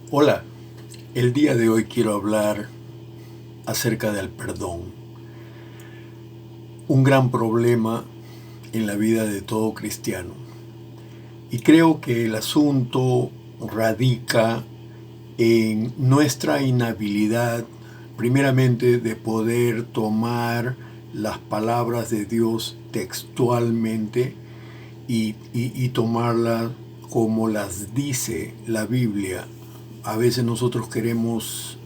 Hola, el día de hoy quiero hablar acerca del perdón, un gran problema en la vida de todo cristiano. Y creo que el asunto radica en nuestra inhabilidad, primeramente, de poder tomar las palabras de Dios textualmente y tomarlas como las dice la Biblia. A veces nosotros queremos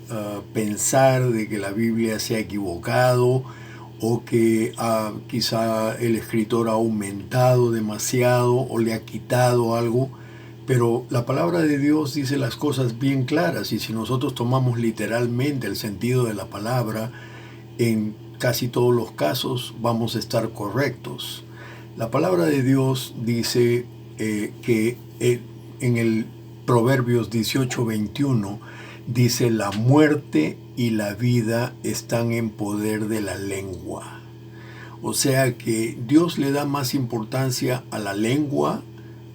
pensar de que la Biblia se ha equivocado o que quizá el escritor ha aumentado demasiado o le ha quitado algo, pero la palabra de Dios dice las cosas bien claras, y si nosotros tomamos literalmente el sentido de la palabra, en casi todos los casos vamos a estar correctos. La palabra de Dios dice que en el Proverbios 18:21 dice: la muerte y la vida están en poder de la lengua. O sea que Dios le da más importancia a la lengua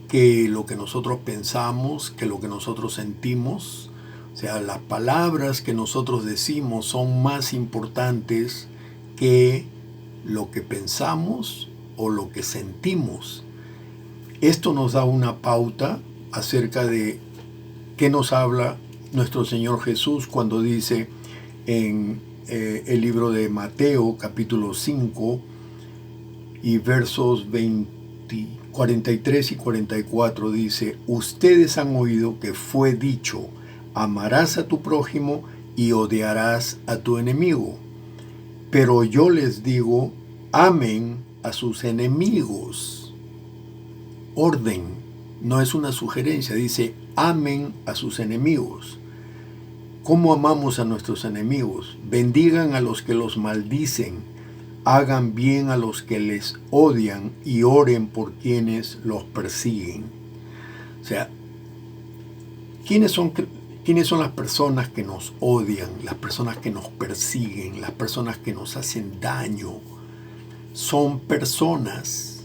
que lo que nosotros pensamos, que lo que nosotros sentimos. O sea, las palabras que nosotros decimos son más importantes que lo que pensamos o lo que sentimos. Esto nos da una pauta acerca de qué nos habla nuestro Señor Jesús cuando dice en el libro de Mateo capítulo 5 y versos 43 y 44, dice: ustedes han oído que fue dicho, amarás a tu prójimo y odiarás a tu enemigo. Pero yo les digo, amen a sus enemigos. Orden, no es una sugerencia, dice amen a sus enemigos. ¿Cómo amamos a nuestros enemigos? Bendigan a los que los maldicen, hagan bien a los que les odian y oren por quienes los persiguen. O sea, ¿quiénes son las personas que nos odian, las personas que nos persiguen, las personas que nos hacen daño? Son personas,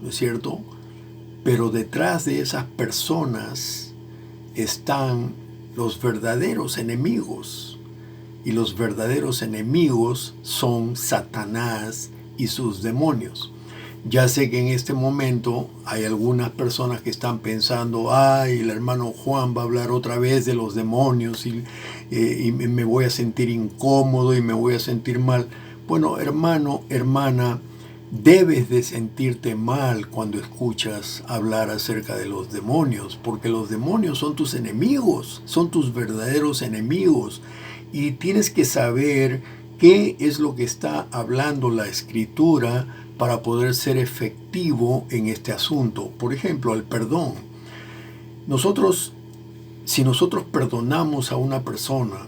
¿no es cierto? Pero detrás de esas personas están los verdaderos enemigos. Y los verdaderos enemigos son Satanás y sus demonios. Ya sé que en este momento hay algunas personas que están pensando: ay, el hermano Juan va a hablar otra vez de los demonios y me voy a sentir incómodo y me voy a sentir mal. Bueno, hermano, hermana, debes de sentirte mal cuando escuchas hablar acerca de los demonios, porque los demonios son tus enemigos, son tus verdaderos enemigos, y tienes que saber qué es lo que está hablando la Escritura para poder ser efectivo en este asunto. Por ejemplo, el perdón. Si nosotros perdonamos a una persona,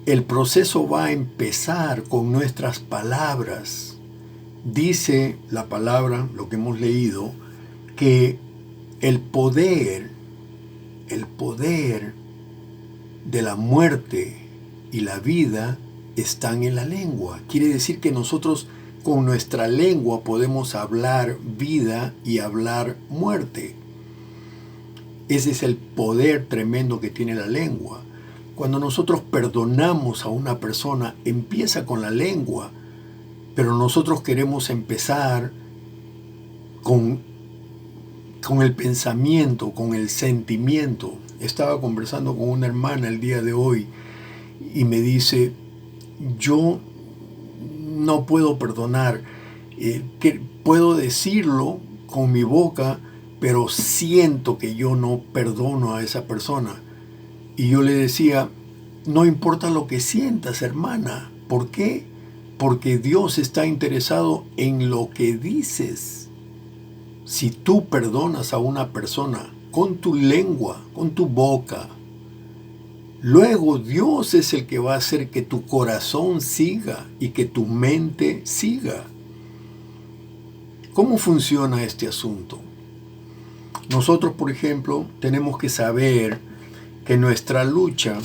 el proceso va a empezar con nuestras palabras. Dice la palabra, lo que hemos leído, que el poder de la muerte y la vida están en la lengua. Quiere decir que nosotros con nuestra lengua podemos hablar vida y hablar muerte. Ese es el poder tremendo que tiene la lengua. Cuando nosotros perdonamos a una persona, empieza con la lengua, pero nosotros queremos empezar con el pensamiento, con el sentimiento. Estaba conversando con una hermana el día de hoy y me dice: yo no puedo perdonar, que puedo decirlo con mi boca, pero siento que yo no perdono a esa persona. Y yo le decía: no importa lo que sientas, hermana. ¿Por qué? Porque Dios está interesado en lo que dices. Si tú perdonas a una persona con tu lengua, con tu boca, luego Dios es el que va a hacer que tu corazón siga y que tu mente siga. ¿Cómo funciona este asunto? Nosotros, por ejemplo, tenemos que saber que nuestra lucha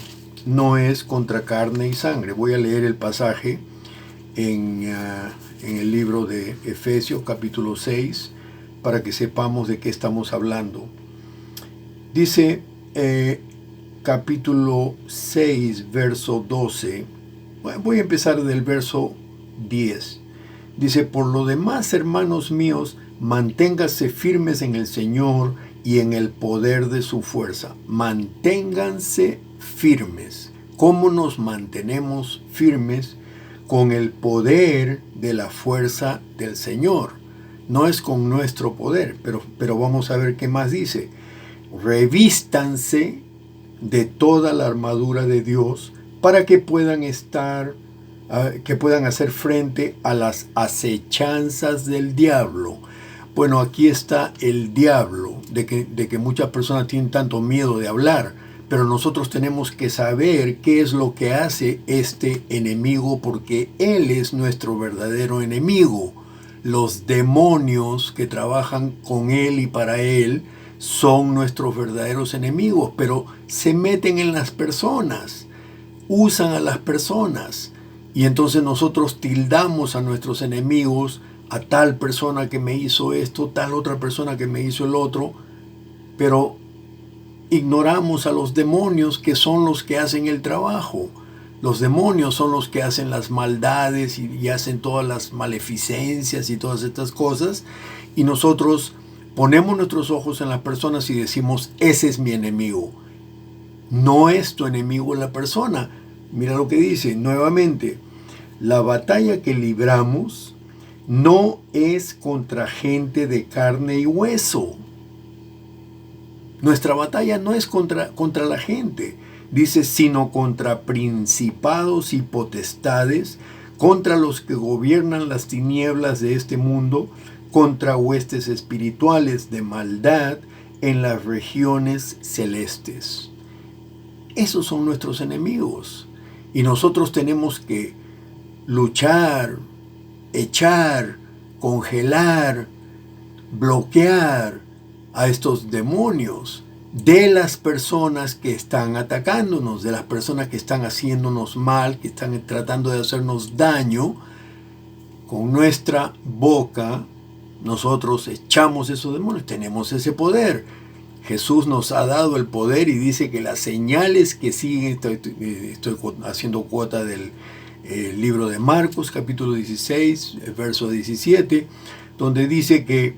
no es contra carne y sangre. Voy a leer el pasaje en el libro de Efesios capítulo 6 para que sepamos de qué estamos hablando. Dice: capítulo 6, verso 12. Voy a empezar del verso 10. Dice, por lo demás, hermanos míos, manténganse firmes en el Señor y en el poder de su fuerza. Manténganse firmes. ¿Cómo nos mantenemos firmes? Con el poder de la fuerza del Señor. No es con nuestro poder, pero vamos a ver qué más dice. Revístanse de toda la armadura de Dios para que puedan hacer frente a las acechanzas del diablo. Bueno, aquí está el diablo, de que muchas personas tienen tanto miedo de hablar, pero nosotros tenemos que saber qué es lo que hace este enemigo, porque él es nuestro verdadero enemigo. Los demonios que trabajan con él y para él son nuestros verdaderos enemigos, pero se meten en las personas, usan a las personas, y entonces nosotros tildamos a nuestros enemigos, a tal persona que me hizo esto, tal otra persona que me hizo el otro, pero ignoramos a los demonios, que son los que hacen el trabajo. Los demonios son los que hacen las maldades y hacen todas las maleficencias y todas estas cosas, y nosotros ponemos nuestros ojos en las personas y decimos, ese es mi enemigo. No es tu enemigo la persona. Mira lo que dice nuevamente, la batalla que libramos no es contra gente de carne y hueso. Nuestra batalla no es contra la gente, dice, sino contra principados y potestades, contra los que gobiernan las tinieblas de este mundo, contra huestes espirituales de maldad en las regiones celestes. Esos son nuestros enemigos, y nosotros tenemos que luchar, echar, congelar, bloquear a estos demonios de las personas que están atacándonos, de las personas que están haciéndonos mal, que están tratando de hacernos daño. Con nuestra boca nosotros echamos esos demonios, tenemos ese poder. Jesús nos ha dado el poder y dice que las señales que siguen, estoy haciendo cuota del libro de Marcos, capítulo 16, verso 17, donde dice que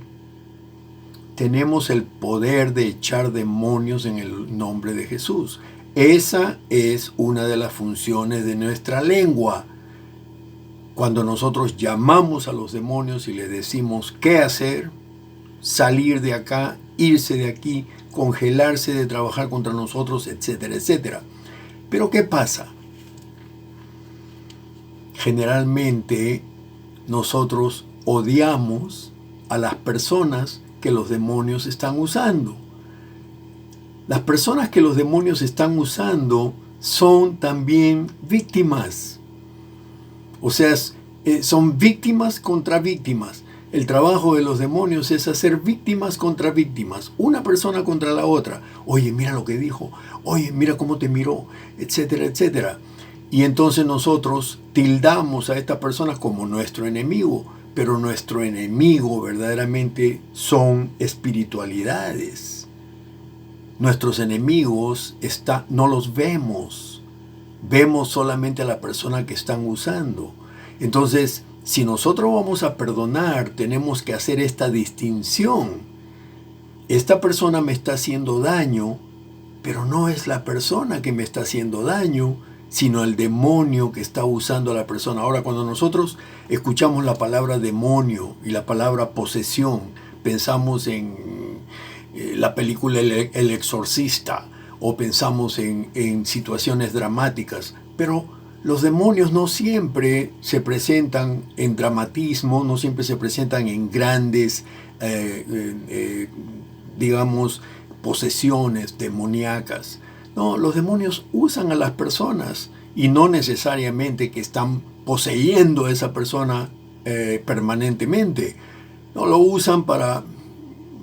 tenemos el poder de echar demonios en el nombre de Jesús. Esa es una de las funciones de nuestra lengua. Cuando nosotros llamamos a los demonios y les decimos qué hacer, salir de acá, irse de aquí, congelarse de trabajar contra nosotros, etcétera, etcétera. Pero ¿qué pasa? Generalmente nosotros odiamos a las personas que los demonios están usando. Las personas que los demonios están usando son también víctimas. O sea, son víctimas contra víctimas. El trabajo de los demonios es hacer víctimas contra víctimas, una persona contra la otra. Oye, mira lo que dijo, oye, mira cómo te miró, etcétera, etcétera. Y entonces nosotros tildamos a estas personas como nuestro enemigo, pero nuestro enemigo verdaderamente son espiritualidades. Nuestros enemigos no los vemos, vemos solamente a la persona que están usando. Entonces, si nosotros vamos a perdonar, tenemos que hacer esta distinción. Esta persona me está haciendo daño, pero no es la persona que me está haciendo daño, sino el demonio que está usando a la persona. Ahora, cuando nosotros escuchamos la palabra demonio y la palabra posesión, pensamos en la película El Exorcista, o pensamos en situaciones dramáticas, pero los demonios no siempre se presentan en dramatismo, no siempre se presentan en grandes, digamos, posesiones demoníacas. No, los demonios usan a las personas y no necesariamente que están poseyendo a esa persona permanentemente. No, lo usan para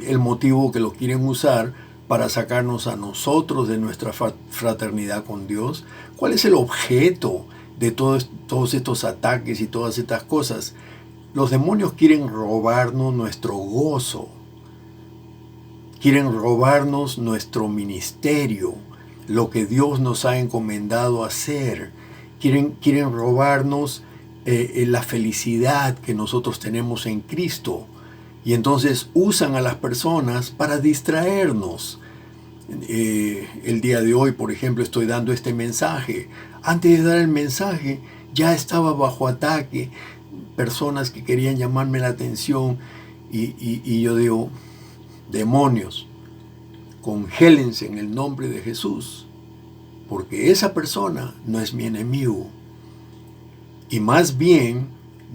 el motivo que lo quieren usar, para sacarnos a nosotros de nuestra fraternidad con Dios. ¿Cuál es el objeto de todos estos ataques y todas estas cosas? Los demonios quieren robarnos nuestro gozo. quieren robarnos nuestro ministerio, lo que Dios nos ha encomendado hacer. Quieren robarnos la felicidad que nosotros tenemos en Cristo. Y entonces usan a las personas para distraernos. El día de hoy, por ejemplo, estoy dando este mensaje. Antes de dar el mensaje, ya estaba bajo ataque personas que querían llamarme la atención y yo digo, demonios, congélense en el nombre de Jesús, porque esa persona no es mi enemigo. Y más bien,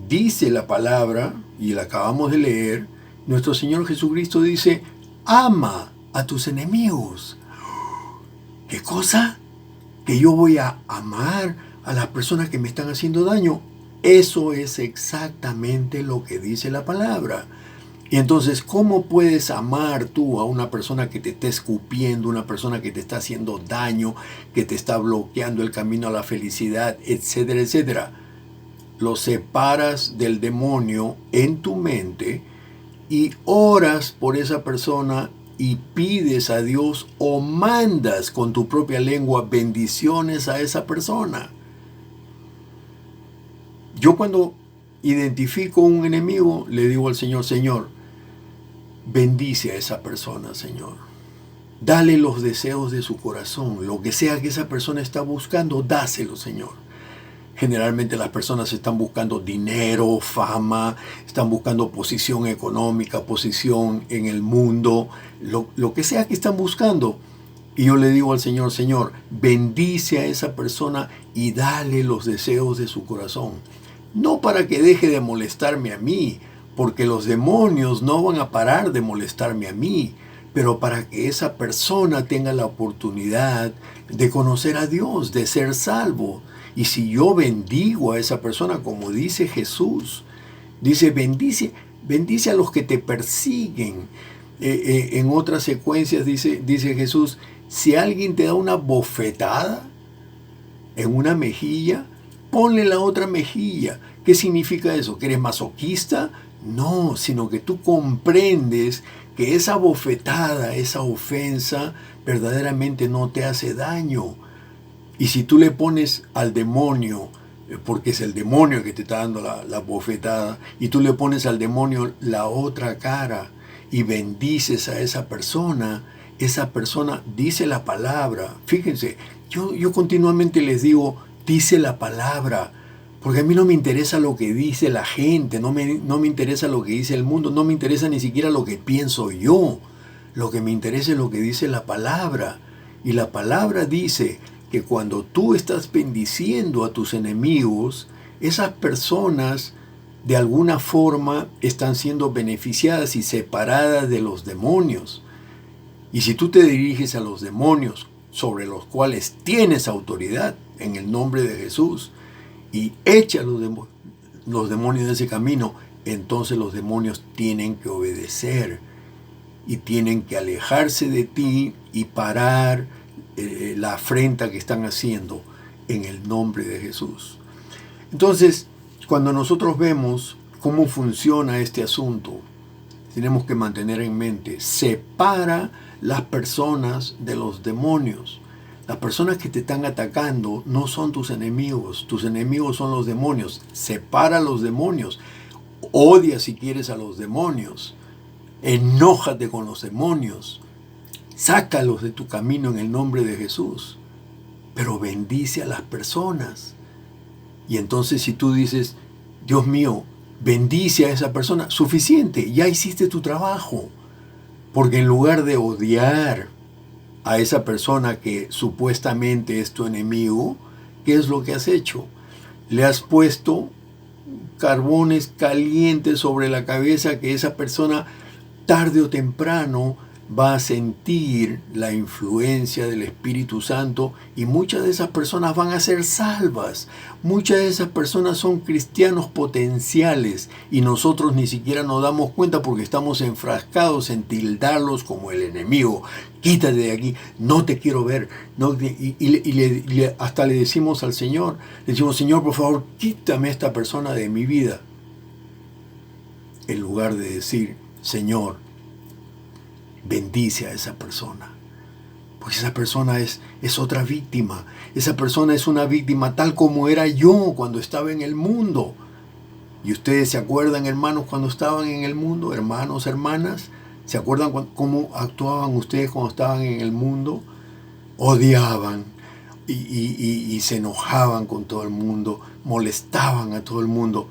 dice la palabra, y la acabamos de leer, nuestro Señor Jesucristo dice, ama a tus enemigos. ¿Qué cosa? ¿Que yo voy a amar a las personas que me están haciendo daño? Eso es exactamente lo que dice la palabra. Y entonces, ¿cómo puedes amar tú a una persona que te está escupiendo, una persona que te está haciendo daño, que te está bloqueando el camino a la felicidad, etcétera, etcétera? Lo separas del demonio en tu mente y oras por esa persona y pides a Dios o mandas con tu propia lengua bendiciones a esa persona. Yo cuando identifico un enemigo, le digo al Señor, Señor, bendice a esa persona, Señor. Dale los deseos de su corazón. Lo que sea que esa persona está buscando, dáselo, Señor. Generalmente las personas están buscando dinero, fama, están buscando posición económica, posición en el mundo, lo que sea que están buscando. Y yo le digo al Señor, Señor, bendice a esa persona y dale los deseos de su corazón. No para que deje de molestarme a mí, porque los demonios no van a parar de molestarme a mí, pero para que esa persona tenga la oportunidad de conocer a Dios, de ser salvo. Y si yo bendigo a esa persona, como dice Jesús, dice, bendice a los que te persiguen. En otras secuencias dice Jesús, si alguien te da una bofetada en una mejilla, ponle la otra mejilla. ¿Qué significa eso? ¿Que eres masoquista? No, sino que tú comprendes que esa bofetada, esa ofensa, verdaderamente no te hace daño. Y si tú le pones al demonio, porque es el demonio que te está dando la bofetada, y tú le pones al demonio la otra cara y bendices a esa persona dice la palabra. Fíjense, yo continuamente les digo, dice la palabra, porque a mí no me interesa lo que dice la gente, no me interesa lo que dice el mundo, no me interesa ni siquiera lo que pienso yo. Lo que me interesa es lo que dice la palabra. Y la palabra dice que cuando tú estás bendiciendo a tus enemigos, esas personas de alguna forma están siendo beneficiadas y separadas de los demonios. Y si tú te diriges a los demonios sobre los cuales tienes autoridad en el nombre de Jesús y echas los demonios de ese camino, entonces los demonios tienen que obedecer y tienen que alejarse de ti y parar la afrenta que están haciendo en el nombre de Jesús. Entonces, cuando nosotros vemos cómo funciona este asunto, tenemos que mantener en mente, separa las personas de los demonios. Las personas que te están atacando no son tus enemigos son los demonios. Separa a los demonios. Odia si quieres a los demonios. Enójate con los demonios. Sácalos de tu camino en el nombre de Jesús. Pero bendice a las personas. Y entonces si tú dices, Dios mío, bendice a esa persona, suficiente, ya hiciste tu trabajo. Porque en lugar de odiar a esa persona que supuestamente es tu enemigo, ¿qué es lo que has hecho? Le has puesto carbones calientes sobre la cabeza que esa persona tarde o temprano va a sentir la influencia del Espíritu Santo y muchas de esas personas van a ser salvas. Muchas de esas personas son cristianos potenciales y nosotros ni siquiera nos damos cuenta porque estamos enfrascados en tildarlos como el enemigo. Quítate de aquí, no te quiero ver. No, hasta le decimos al Señor, le decimos, Señor, por favor, quítame a esta persona de mi vida. En lugar de decir, Señor, bendice a esa persona. Porque esa persona es otra víctima. Esa persona es una víctima tal como era yo cuando estaba en el mundo. ¿Y ustedes se acuerdan, hermanos, cuando estaban en el mundo? Hermanos, hermanas, ¿se acuerdan cómo actuaban ustedes cuando estaban en el mundo? Odiaban y se enojaban con todo el mundo, molestaban a todo el mundo.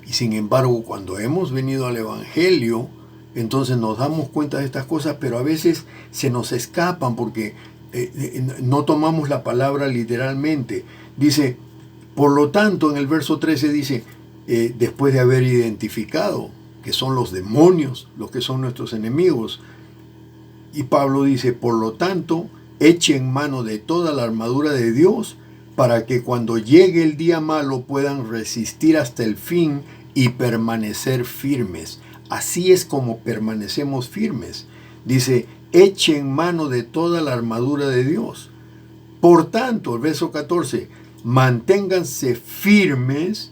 Y sin embargo, cuando hemos venido al Evangelio, entonces nos damos cuenta de estas cosas, pero a veces se nos escapan porque no tomamos la palabra literalmente. Dice, por lo tanto, en el verso 13 dice, después de haber identificado que son los demonios los que son nuestros enemigos, y Pablo dice, por lo tanto, echen mano de toda la armadura de Dios para que cuando llegue el día malo puedan resistir hasta el fin y permanecer firmes. Así es como permanecemos firmes. Dice, echen mano de toda la armadura de Dios. Por tanto, el verso 14, manténganse firmes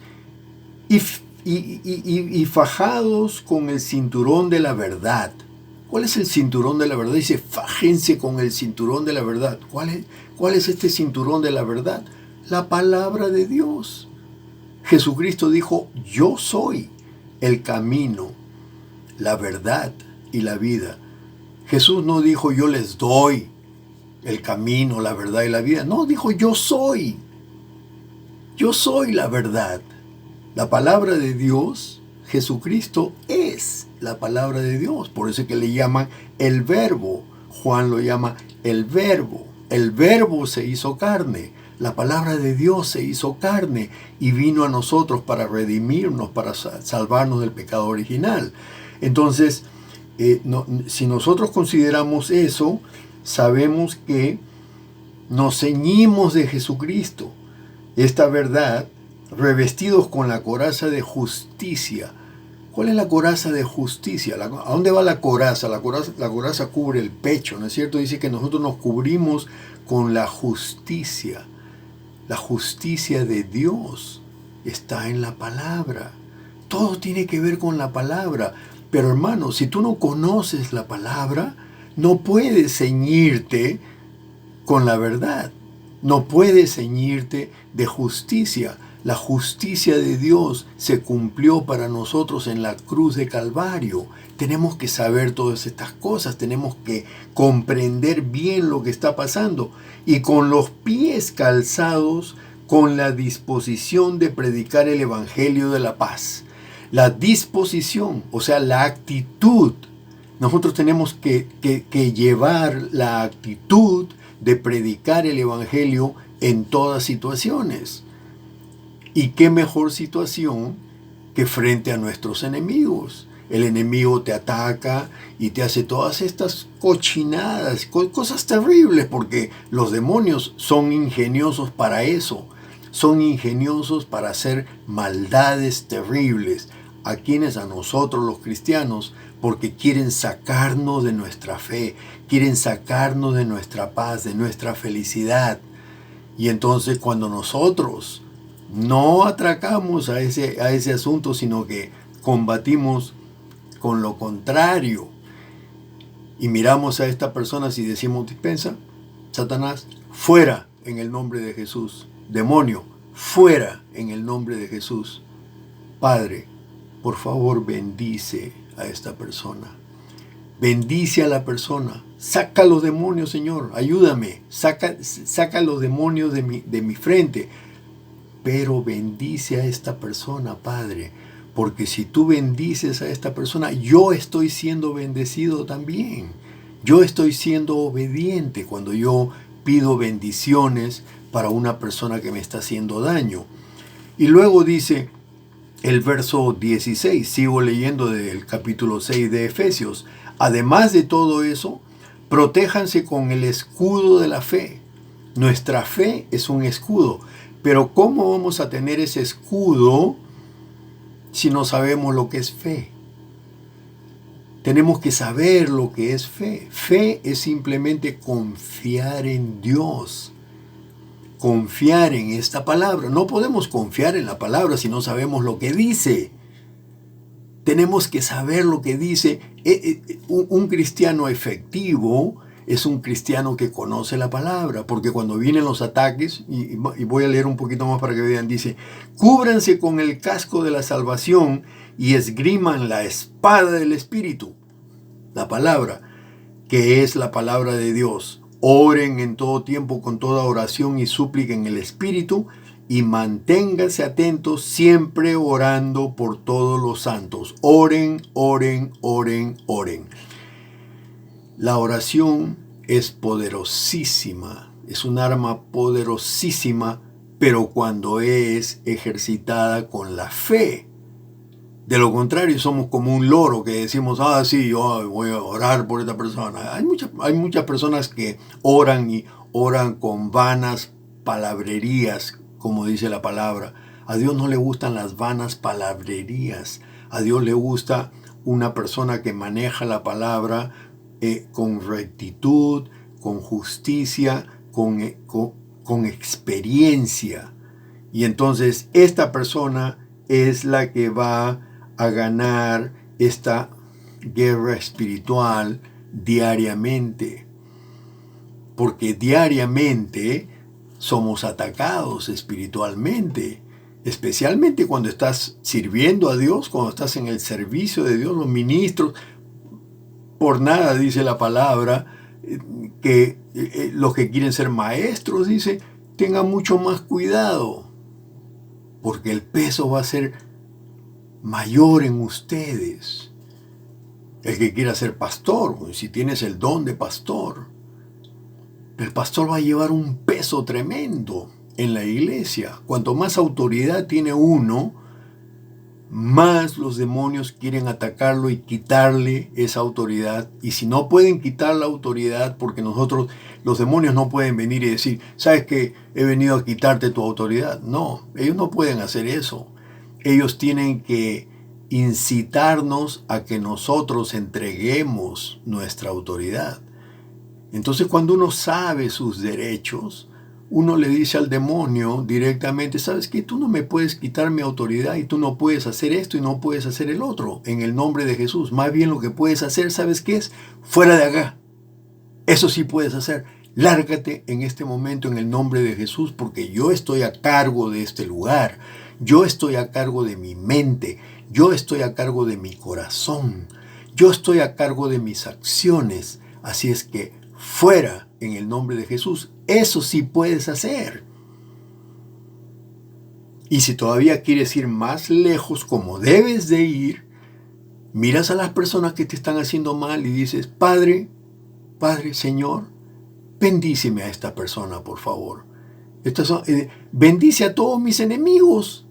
y fajados con el cinturón de la verdad. ¿Cuál es el cinturón de la verdad? Dice, fájense con el cinturón de la verdad. ¿Cuál es este cinturón de la verdad? La palabra de Dios. Jesucristo dijo, yo soy el camino, la verdad y la vida. Jesús no dijo, yo les doy el camino, la verdad y la vida. No, dijo, yo soy. Yo soy la verdad. La palabra de Dios, Jesucristo es la palabra de Dios. Por eso es que le llaman el Verbo. Juan lo llama el Verbo. El Verbo se hizo carne. La palabra de Dios se hizo carne y vino a nosotros para redimirnos, para salvarnos del pecado original. Entonces, si nosotros consideramos eso, sabemos que nos ceñimos de Jesucristo. Esta verdad, revestidos con la coraza de justicia. ¿Cuál es la coraza de justicia? ¿A dónde va la coraza? La coraza cubre el pecho, ¿no es cierto? Dice que nosotros nos cubrimos con la justicia. La justicia de Dios está en la palabra. Todo tiene que ver con la palabra. Pero hermano, si tú no conoces la palabra, no puedes ceñirte con la verdad. No puedes ceñirte de justicia. La justicia de Dios se cumplió para nosotros en la cruz de Calvario. Tenemos que saber todas estas cosas, tenemos que comprender bien lo que está pasando y con los pies calzados con la disposición de predicar el Evangelio de la paz. La disposición, o sea, la actitud. Nosotros tenemos que llevar la actitud de predicar el Evangelio en todas situaciones. ¿Y qué mejor situación que frente a nuestros enemigos? El enemigo te ataca y te hace todas estas cochinadas, cosas terribles, porque los demonios son ingeniosos para eso. Son ingeniosos para hacer maldades terribles. ¿A quienes? A nosotros los cristianos, porque quieren sacarnos de nuestra fe, quieren sacarnos de nuestra paz, de nuestra felicidad. Y entonces cuando nosotros no atracamos a ese asunto, sino que combatimos con lo contrario y miramos a esta persona y decimos, dispensa, Satanás, fuera en el nombre de Jesús. Demonio, fuera en el nombre de Jesús. Padre, por favor, bendice a esta persona. Bendice a la persona. Saca los demonios, Señor. Ayúdame. Saca los demonios de mi frente. Pero bendice a esta persona, Padre, porque si tú bendices a esta persona, yo estoy siendo bendecido también. Yo estoy siendo obediente cuando yo pido bendiciones para una persona que me está haciendo daño. Y luego dice el verso 16, sigo leyendo del capítulo 6 de Efesios. Además de todo eso, protéjanse con el escudo de la fe. Nuestra fe es un escudo. Pero ¿cómo vamos a tener ese escudo si no sabemos lo que es fe? Tenemos que saber lo que es fe. Fe es simplemente confiar en Dios. Confiar en esta palabra. No podemos confiar en la palabra si no sabemos lo que dice. tenemos que saber lo que dice. Un cristiano efectivo es un cristiano que conoce la palabra, porque cuando vienen los ataques, y voy a leer un poquito más para que vean, dice, cúbranse con el casco de la salvación y esgriman la espada del Espíritu, la palabra, que es la palabra de Dios. Oren en todo tiempo con toda oración y súplica en el Espíritu, y manténganse atentos siempre orando por todos los santos. Oren, oren, oren, oren. La oración es poderosísima, es un arma poderosísima, pero cuando es ejercitada con la fe. De lo contrario, somos como un loro que decimos, sí, yo voy a orar por esta persona. Hay muchas personas que oran y oran con vanas palabrerías, como dice la palabra. A Dios no le gustan las vanas palabrerías. A Dios le gusta una persona que maneja la palabra con rectitud, con justicia, con experiencia. Y entonces esta persona es la que va a ganar esta guerra espiritual diariamente. Porque diariamente somos atacados espiritualmente. Especialmente cuando estás sirviendo a Dios, cuando estás en el servicio de Dios, los ministros. Por nada dice la palabra que los que quieren ser maestros, dice, tengan mucho más cuidado, porque el peso va a ser mayor en ustedes. El que quiera ser pastor, si tienes el don de pastor, el pastor va a llevar un peso tremendo en la iglesia. Cuanto más autoridad tiene uno, más los demonios quieren atacarlo y quitarle esa autoridad. Y si no pueden quitar la autoridad, porque los demonios no pueden venir y decir, ¿sabes que he venido a quitarte tu autoridad? No, ellos no pueden hacer eso. Ellos tienen que incitarnos a que nosotros entreguemos nuestra autoridad. Entonces, cuando uno sabe sus derechos, uno le dice al demonio directamente, ¿sabes qué? Tú no me puedes quitar mi autoridad y tú no puedes hacer esto y no puedes hacer el otro en el nombre de Jesús. Más bien lo que puedes hacer, ¿sabes qué es? Fuera de acá. Eso sí puedes hacer. Lárgate en este momento en el nombre de Jesús, porque yo estoy a cargo de este lugar. Yo estoy a cargo de mi mente. Yo estoy a cargo de mi corazón. Yo estoy a cargo de mis acciones. Así es que fuera en el nombre de Jesús. Eso sí puedes hacer. Y si todavía quieres ir más lejos, como debes de ir, miras a las personas que te están haciendo mal y dices, Padre, Señor, bendíceme a esta persona, por favor. Bendice a todos mis enemigos.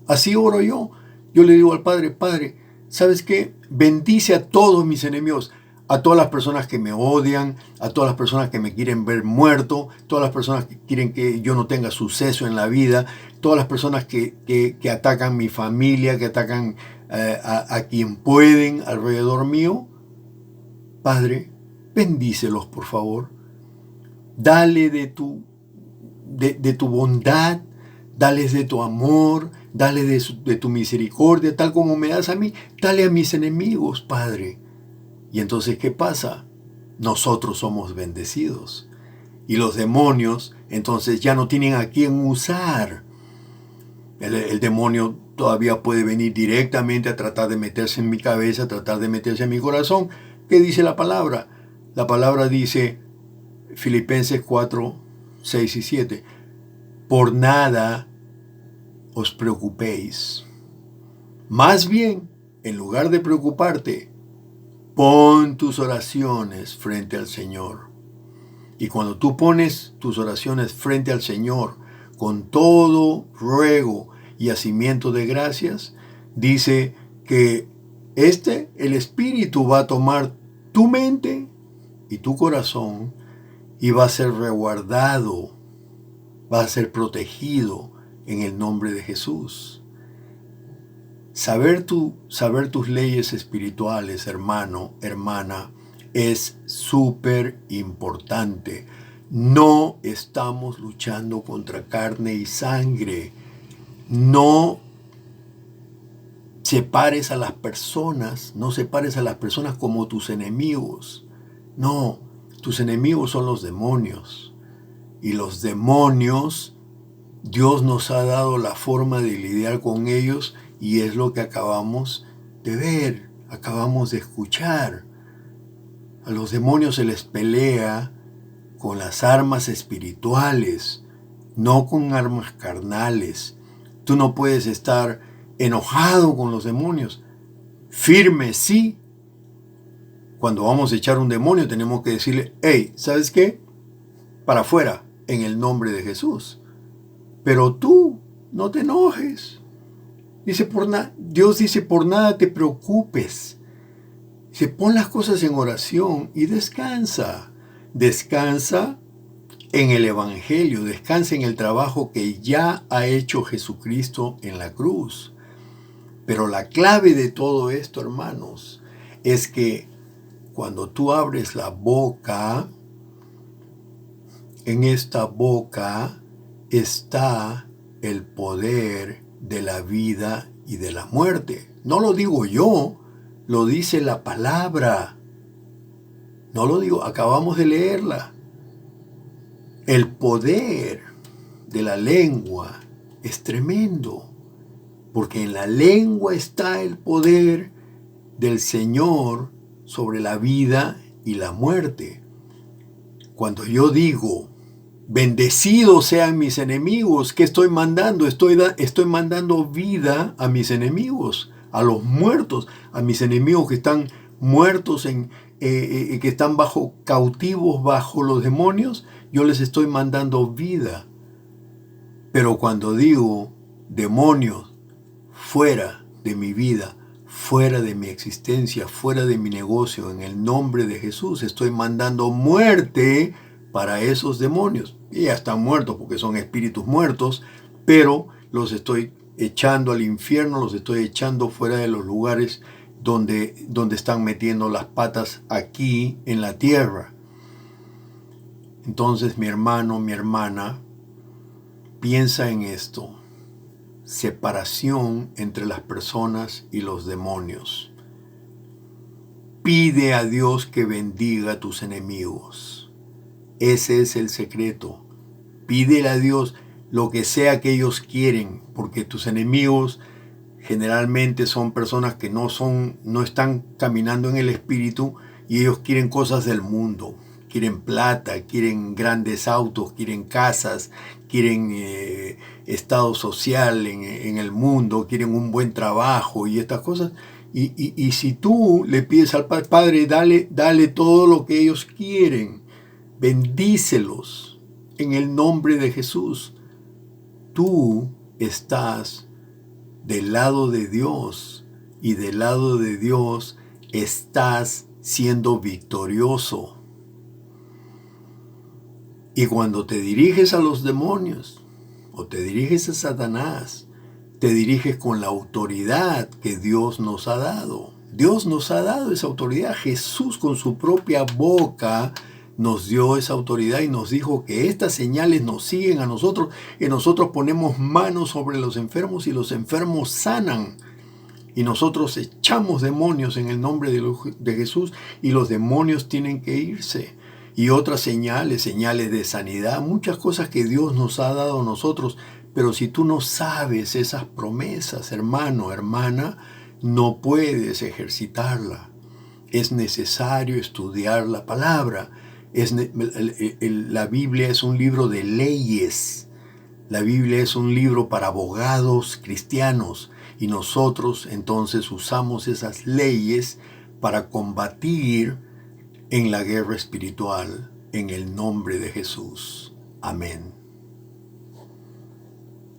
Así oro yo. Yo le digo al Padre, ¿sabes qué? Bendice a todos mis enemigos. A todas las personas que me odian, a todas las personas que me quieren ver muerto, todas las personas que quieren que yo no tenga suceso en la vida, todas las personas que atacan mi familia, que atacan a quien pueden alrededor mío. Padre, bendícelos, por favor. Dale de tu bondad, dales de tu amor, dale de tu misericordia, tal como me das a mí, dale a mis enemigos, Padre. Y entonces, ¿qué pasa? Nosotros somos bendecidos. Y los demonios, entonces, ya no tienen a quién usar. El demonio todavía puede venir directamente a tratar de meterse en mi cabeza, a tratar de meterse en mi corazón. ¿Qué dice la palabra? La palabra dice, Filipenses 4, 6 y 7, por nada os preocupéis. Más bien, en lugar de preocuparte, pon tus oraciones frente al Señor. Y cuando tú pones tus oraciones frente al Señor con todo ruego y hacimiento de gracias, dice que el Espíritu va a tomar tu mente y tu corazón y va a ser resguardado, va a ser protegido en el nombre de Jesús. Saber tus leyes espirituales, hermano, hermana, es súper importante. No estamos luchando contra carne y sangre. No separes a las personas, no separes a las personas como tus enemigos. No, tus enemigos son los demonios. Y los demonios, Dios nos ha dado la forma de lidiar con ellos y es lo que acabamos de ver, acabamos de escuchar. A los demonios se les pelea con las armas espirituales, no con armas carnales. Tú no puedes estar enojado con los demonios. Firme, sí. Cuando vamos a echar un demonio tenemos que decirle, hey, ¿sabes qué? Para afuera, en el nombre de Jesús. Pero tú no te enojes. Dios dice, por nada te preocupes. Dice, pon las cosas en oración y descansa. Descansa en el Evangelio, descansa en el trabajo que ya ha hecho Jesucristo en la cruz. Pero la clave de todo esto, hermanos, es que cuando tú abres la boca, en esta boca está el poder de la vida y de la muerte. No lo digo yo, lo dice la palabra. No lo digo, acabamos de leerla. El poder de la lengua es tremendo, porque en la lengua está el poder del Señor sobre la vida y la muerte. Cuando yo digo, bendecidos sean mis enemigos, ¿qué estoy mandando? Estoy mandando vida a mis enemigos, a los muertos, a mis enemigos que están muertos, que están cautivos bajo los demonios. Yo les estoy mandando vida. Pero cuando digo, demonios, fuera de mi vida, fuera de mi existencia, fuera de mi negocio, en el nombre de Jesús, estoy mandando muerte para esos demonios. Y ya están muertos porque son espíritus muertos, pero los estoy echando al infierno, los estoy echando fuera de los lugares donde están metiendo las patas aquí en la tierra. Entonces, mi hermano, mi hermana, piensa en esto. Separación entre las personas y los demonios. Pide a Dios que bendiga a tus enemigos. Ese es el secreto. Pídele a Dios lo que sea que ellos quieren, porque tus enemigos generalmente son personas que no están caminando en el espíritu y ellos quieren cosas del mundo. Quieren plata, quieren grandes autos, quieren casas, quieren estado social en el mundo, quieren un buen trabajo y estas cosas. Y si tú le pides al Padre, dale todo lo que ellos quieren, bendícelos en el nombre de Jesús. Tú estás del lado de Dios y del lado de Dios estás siendo victorioso. Y cuando te diriges a los demonios o te diriges a Satanás, te diriges con la autoridad que Dios nos ha dado. Dios nos ha dado esa autoridad. Jesús con su propia boca nos dio esa autoridad y nos dijo que estas señales nos siguen a nosotros, y nosotros ponemos manos sobre los enfermos y los enfermos sanan. Y nosotros echamos demonios en el nombre de Jesús y los demonios tienen que irse. Y otras señales de sanidad, muchas cosas que Dios nos ha dado a nosotros. Pero si tú no sabes esas promesas, hermano, hermana, no puedes ejercitarla. Es necesario estudiar la palabra. La Biblia es un libro de leyes. La Biblia es un libro para abogados cristianos. Y nosotros entonces usamos esas leyes para combatir en la guerra espiritual, en el nombre de Jesús. Amén.